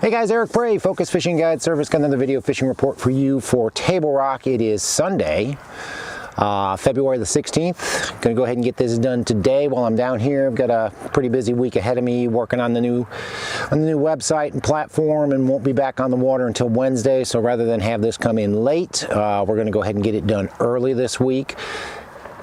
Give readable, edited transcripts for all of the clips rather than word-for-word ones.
Hey guys, Eric Bray, Focus Fishing Guide Service. Got another video fishing report for you for Table Rock. It is Sunday, February the 16th. Gonna go ahead and get this done today while I'm down here. I've got a pretty busy week ahead of me working on the new website and platform, and won't be back on the water until Wednesday. So rather than have this come in late, we're gonna go ahead and get it done early this week,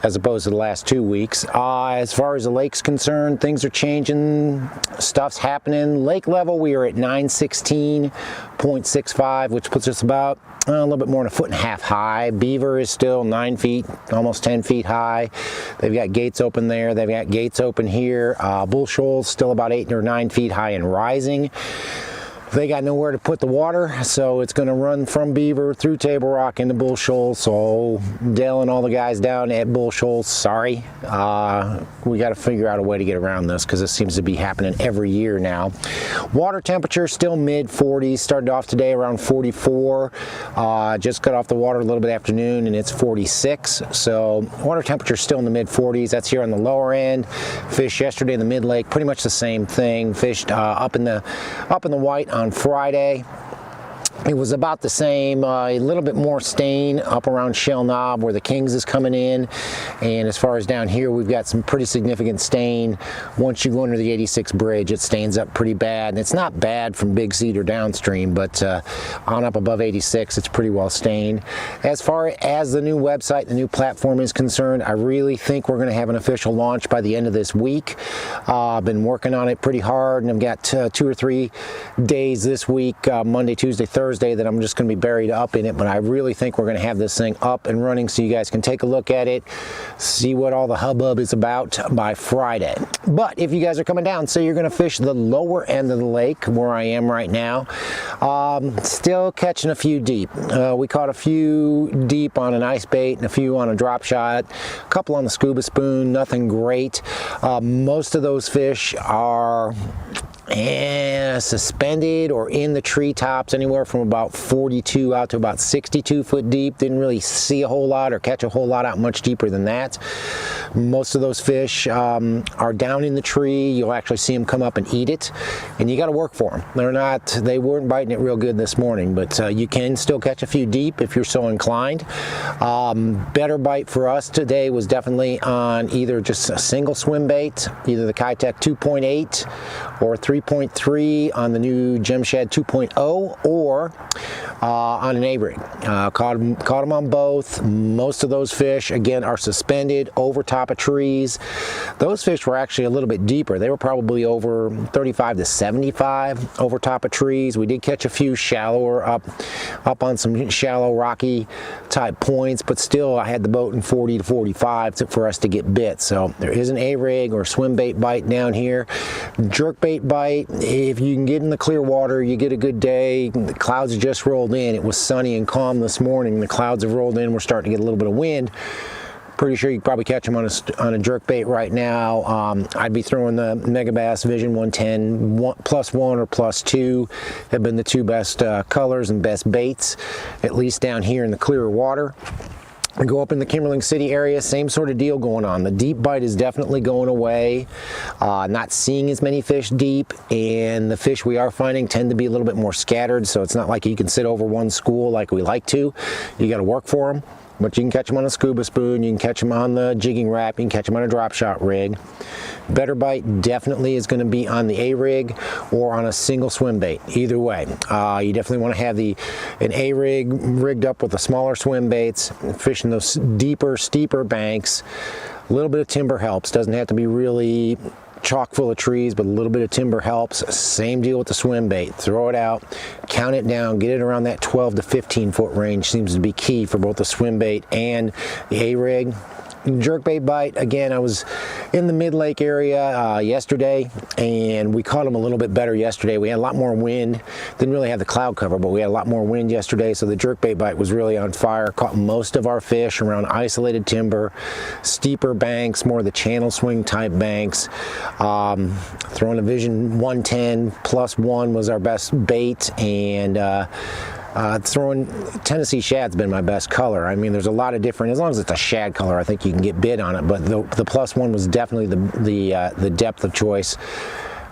as opposed to the last 2 weeks. As far as the lake's concerned, things are changing, stuff's happening. Lake level, we are at 916.65, which puts us about a little bit more than 1.5 feet high. Beaver is still 9 feet, almost 10 feet high. They've got gates open there. They've got gates open here. Bull Shoals still about 8 or 9 feet high and rising. They got nowhere to put the water, so it's going to run from Beaver through Table Rock into Bull Shoals. So Dale and all the guys down at Bull Shoals, sorry. We got to figure out a way to get around this, because this seems to be happening every year now. Water temperature still mid 40s. Started off today around 44. Just got off the water a little bit afternoon, and it's 46. So water temperature still in the mid 40s. That's here on the lower end. Fished yesterday in the mid lake, pretty much the same thing. Fished up in the white on Friday. It was about the same, a little bit more stain up around Shell Knob where the Kings is coming in, and as far as down here, we've got some pretty significant stain. Once you go under the 86 bridge, it stains up pretty bad, and it's not bad from Big Cedar downstream, but on up above 86, it's pretty well stained. As far as the new website, the new platform is concerned, I really think we're going to have an official launch by the end of this week. I've been working on it pretty hard, and I've got 2 or 3 days this week, Monday, Tuesday, Thursday, that I'm just going to be buried up in it, but I really think we're going to have this thing up and running so you guys can take a look at it, see what all the hubbub is about by Friday. But if you guys are coming down, say you're going to fish the lower end of the lake where I am right now, still catching a few deep. We caught a few deep on an ice bait and a few on a drop shot, a couple on the scuba spoon, nothing great. Most of those fish are suspended or in the treetops, anywhere from about 42 out to about 62 foot deep. Didn't really see a whole lot or catch a whole lot out much deeper than that. Most of those fish are down in the tree. You'll actually see them come up and eat it, and you got to work for them. They weren't biting it real good this morning, but you can still catch a few deep if you're so inclined. Better bite for us today was definitely on either just a single swim bait, either the Kitech 2.8 or 3.3 on the new Gem Shad 2.0, or on an A-rig. Caught them on both. Most of those fish, again, are suspended over top of trees. Those fish were actually a little bit deeper. They were probably over 35 to 75 over top of trees. We did catch a few shallower up on some shallow rocky type points, but still I had the boat in 40 to 45 for us to get bit. So there is an A-rig or swim bait bite down here. Jerk bait bite, if you can get in the clear water, you get a good day. The clouds have just rolled in. It was sunny and calm this morning. The clouds have rolled in. We're starting to get a little bit of wind. Pretty sure you can probably catch them on a jerk bait right now. I'd be throwing the Megabass Vision 110 +1 or +2 have been the 2 best colors and best baits, at least down here in the clearer water. We go up in the Kimberling City area, same sort of deal going on. The deep bite is definitely going away. Not seeing as many fish deep, and the fish we are finding tend to be a little bit more scattered, so it's not like you can sit over one school like we like to. You got to work for them, but you can catch them on a scuba spoon, you can catch them on the jigging Rap, you can catch them on a drop shot rig. Better bite definitely is going to be on the A-rig or on a single swim bait. Either way, you definitely want to have an A-rig rigged up with the smaller swim baits, fishing those deeper, steeper banks. A little bit of timber helps. Doesn't have to be really chock full of trees, but a little bit of timber helps. Same deal with the swim bait. Throw it out, count it down, get it around that 12 to 15 foot range seems to be key for both the swim bait and the A-rig. Jerkbait bite, again, I was in the mid-lake area yesterday, and we caught them a little bit better yesterday. We had a lot more wind. Didn't really have the cloud cover, but we had a lot more wind yesterday, so the jerkbait bite was really on fire. Caught most of our fish around isolated timber, steeper banks, more of the channel swing type banks. Throwing a Vision 110 +1 was our best bait, and throwing Tennessee Shad's been my best color. I mean, there's a lot of different, as long as it's a shad color, I think you can get bid on it, but the +1 was definitely the depth of choice.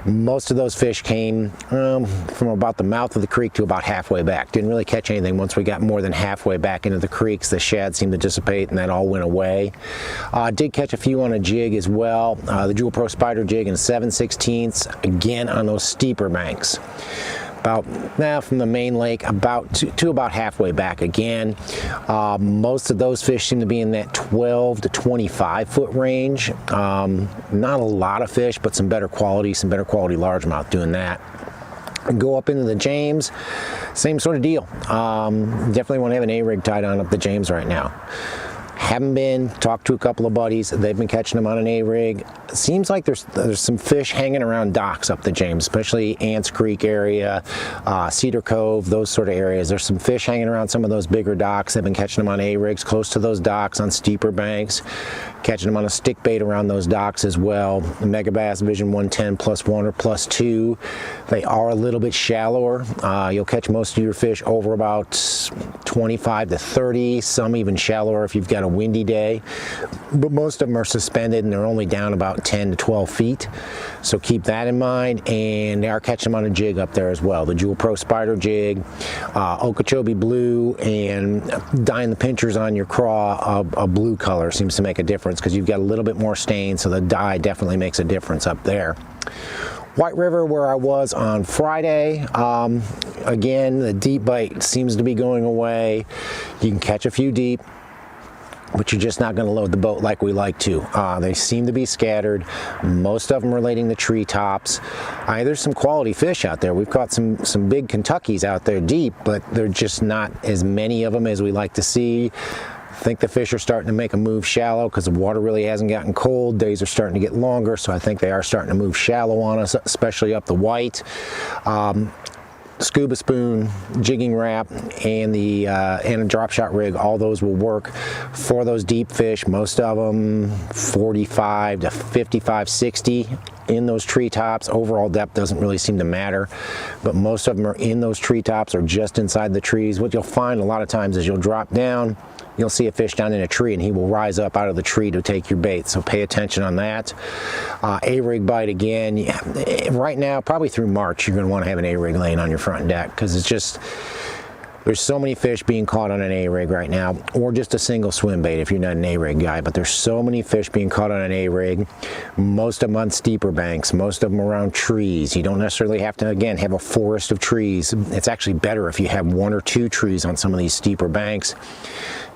Most of those fish came from about the mouth of the creek to about halfway back. Didn't really catch anything once we got more than halfway back into the creeks. The shad seemed to dissipate and that all went away. Did catch a few on a jig as well. The Jewel Pro Spider jig in 7/16, again on those steeper banks. About from the main lake about to about halfway back again. Most of those fish seem to be in that 12 to 25 foot range. Not a lot of fish, but some better quality largemouth doing that. Go up into the James, same sort of deal. Definitely want to have an A-rig tied on up the James right now. Haven't been, talked to a couple of buddies, they've been catching them on an A-rig. Seems like there's some fish hanging around docks up the James, especially Ants Creek area, Cedar Cove, those sort of areas. There's some fish hanging around some of those bigger docks. They've been catching them on A-rigs close to those docks on steeper banks, catching them on a stick bait around those docks as well. The Megabass Vision 110 +1 or +2. They are a little bit shallower. You'll catch most of your fish over about 25 to 30, some even shallower if you've got a windy day, but most of them are suspended and they're only down about 10 to 12 feet, so keep that in mind. And they are catching them on a jig up there as well. The Jewel Pro Spider jig, Okeechobee Blue, and dyeing the pinchers on your craw a blue color seems to make a difference because you've got a little bit more stain, so the dye definitely makes a difference up there. White River, where I was on Friday, again, the deep bite seems to be going away. You can catch a few deep, but you're just not going to load the boat like we like to. They seem to be scattered, most of them relating to treetops. There's some quality fish out there. We've caught some big Kentuckys out there deep, but they're just not as many of them as we like to see. I think the fish are starting to make a move shallow because the water really hasn't gotten cold. Days are starting to get longer, so I think they are starting to move shallow on us, especially up the White. Scuba spoon, jigging wrap, and a drop shot rig, all those will work for those deep fish. Most of them 45 to 55, 60 in those treetops. Overall depth doesn't really seem to matter, but most of them are in those treetops or just inside the trees. What you'll find a lot of times is you'll drop down, you'll see a fish down in a tree and he will rise up out of the tree to take your bait, so pay attention on that. A-rig bite again, right now probably through March you're going to want to have an A-rig laying on your front deck because it's just, there's so many fish being caught on an A-rig right now, or just a single swim bait if you're not an A-rig guy, but there's so many fish being caught on an A-rig, most of them on steeper banks, most of them around trees. You don't necessarily have to, again, have a forest of trees. It's actually better if you have 1 or 2 trees on some of these steeper banks.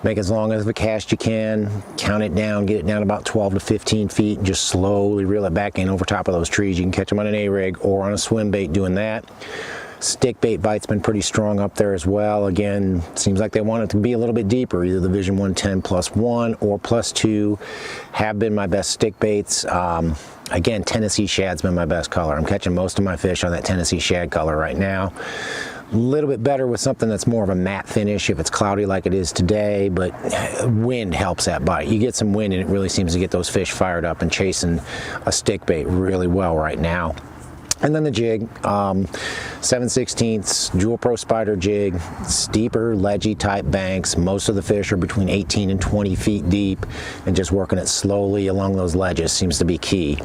Make as long as the cast you can, count it down, get it down about 12 to 15 feet, and just slowly reel it back in over top of those trees. You can catch them on an A-rig or on a swim bait doing that. Stick bait bite's been pretty strong up there as well. Again, seems like they want it to be a little bit deeper. Either the Vision 110 +1 or +2 have been my best stick baits. Again, Tennessee Shad's been my best color. I'm catching most of my fish on that Tennessee Shad color right now. A little bit better with something that's more of a matte finish if it's cloudy like it is today, but wind helps that bite. You get some wind and it really seems to get those fish fired up and chasing a stick bait really well right now. And then the jig, 7/16 Jewel Pro Spider jig, steeper ledgy type banks. Most of the fish are between 18 and 20 feet deep, and just working it slowly along those ledges seems to be key.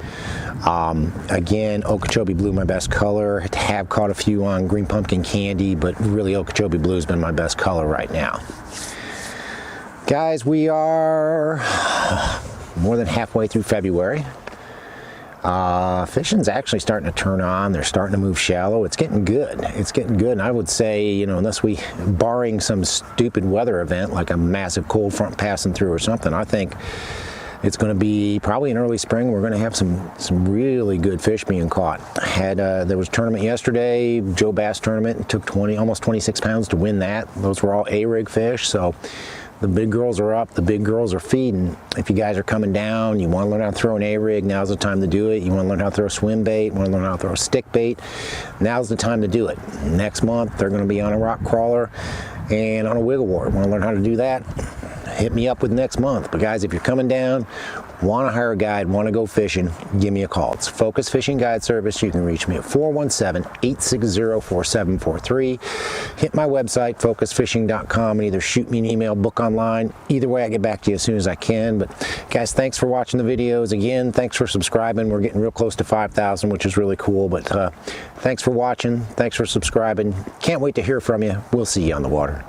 Again, Okeechobee Blue, my best color. Have caught a few on Green Pumpkin Candy, but really Okeechobee Blue has been my best color right now. Guys, we are more than halfway through February. Fishing's actually starting to turn on. They're starting to move shallow. It's getting good. It's getting good. And I would say, you know, unless barring some stupid weather event like a massive cold front passing through or something, I think it's going to be probably in early spring. We're going to have some really good fish being caught. There was a tournament yesterday, Joe Bass tournament. It took almost 26 pounds to win that. Those were all A-rig fish. So the big girls are up, the big girls are feeding. If you guys are coming down, you want to learn how to throw an A-rig, now's the time to do it. You want to learn how to throw a swim bait, want to learn how to throw a stick bait, now's the time to do it. Next month, they're going to be on a rock crawler and on a wiggle wart. Want to learn how to do that? hit me up with next month. But guys, if you're coming down, want to hire a guide, want to go fishing, give me a call. It's Focus Fishing Guide Service. You can reach me at 417-860-4743. Hit my website, focusfishing.com, and either shoot me an email, book online. Either way, I get back to you as soon as I can. But guys, thanks for watching the videos. Again, thanks for subscribing. We're getting real close to 5,000, which is really cool. But thanks for watching. Thanks for subscribing. Can't wait to hear from you. We'll see you on the water.